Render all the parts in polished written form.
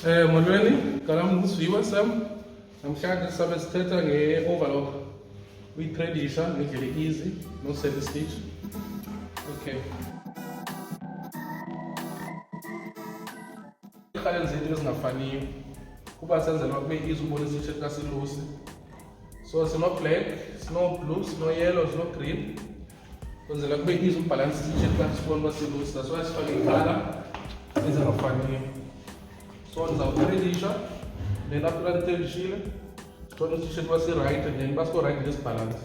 Molweni, ngicela ngisiviwe Sam. Namhlanje sabe sithetha nge-overlock. Uyi-tradisha ngendlela easy, no set stitch. Okay. Ikhale izinto ezingafaniyo. Kuba senzelwa kube easy ukubona isitshi kasilusi. So sino black, sino blue, sino yellow, sino green. Kwenzela kube easy ukubalansa isitshi kasibona basilusi. That's why sifake ikhala ezingafaniyo. So ngizawutradisha, then after ngitradishile, sithola isitshi basi-right and then basko-right ngesibhalansi.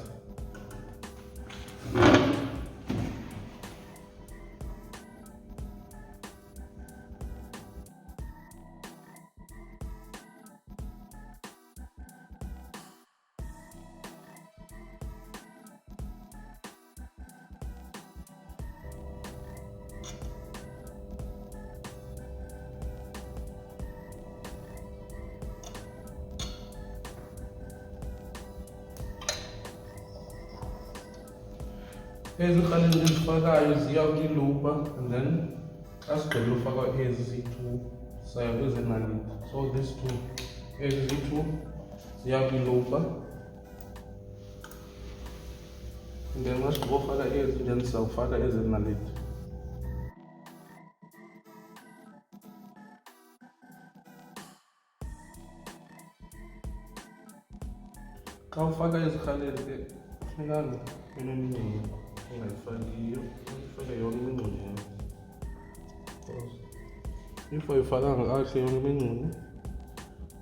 Ezikhaleni ezifakayo ziya kwilupa and then asigqibile ufaka ezi ziyi-2 sayo kwezenaliti. So these two, ezi ziyi-2 ziya kwilupa and then masigqiba ufaka ezi then sizawufaka ezenaliti. Xa ufaka ezikhaleni ke funekanga enemincinci ungayifakiyo, uyifake yonke imingxunya. If uyifakanga kahle yonke imingxunya,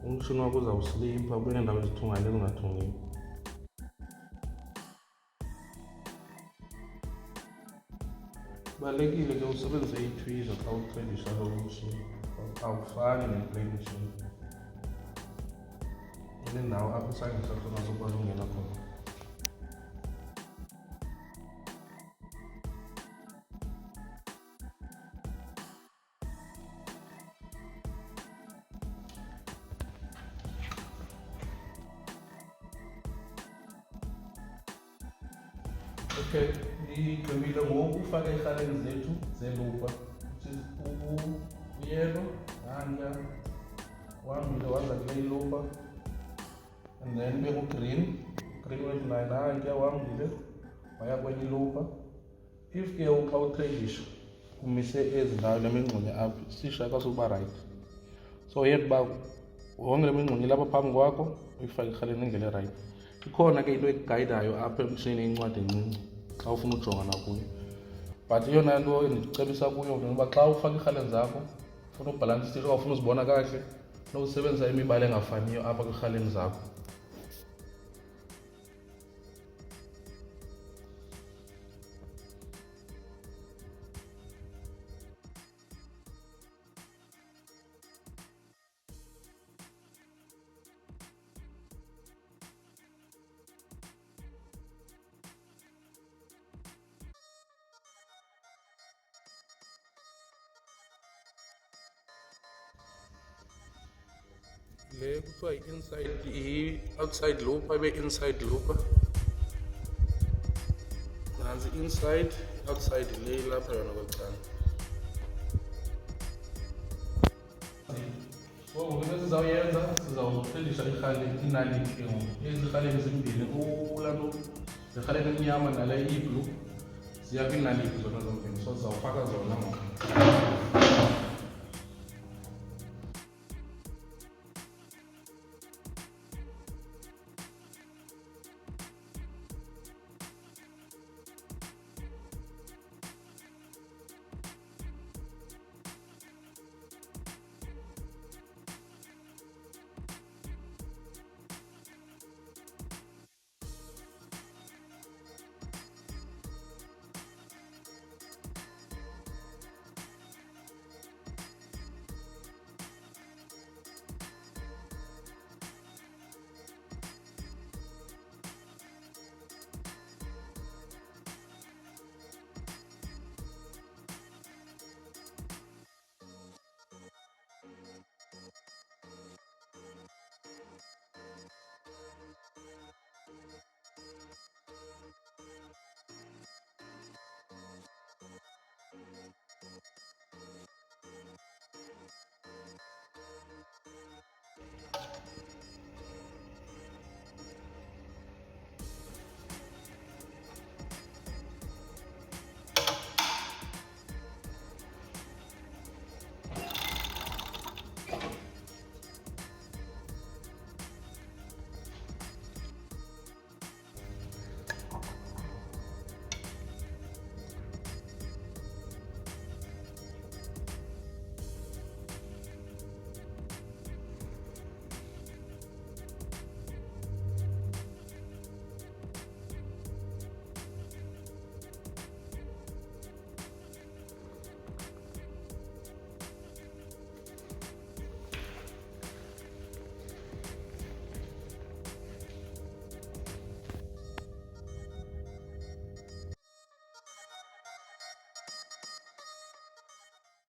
umshini wakho uzawuslipha ube neendawo ezithungayo nezingathungiyo. Kubalulekile ke usebenzise i-tweezer xa utradisha lo mshini, awufani ne-play machine. Inendawo apho isandla sakho nazokwazi ungena khona. Okay, ngigqibile ngoku ufaka ikhaleni zethu zelupa, uyelo nanka wambile waza kule ilupa and then beku-green wethu naye nanka wambile waya kwenye ilupa. If ke xa utradisha umise ezi ndawo le mingxunya apha isisha kasuba right, so yet uba wonke le mingxunya ilapha phambi kwakho uyifake ikhaleni ngendlela erayithi. Ikhona ke into ekugayidayo apha emshinini, incwadi encinci xa ufuna ujongana kuyo, but eyona nto endicebisa kuyo ngoba xa ufaka iikhaleni zakho ufuna ubhalansa isitshi okufuna uzibona kahle, nokusebenzisa imibala engafaniyo apha kwiikhaleni zakho. Le kuthiwa i-inside, i-outside loop ibe inside loop. Nansi inside, outside le ilapha yona kwecala. So ngoku esizawuyenza sizawutradisha inaliti ke ngoku. Ezi rhaleni zimbini, kulaa nto zirhaleni emnyama nale iyi-blue ziya kwinaliti zona zombini, so sizawufaka zona ngoku.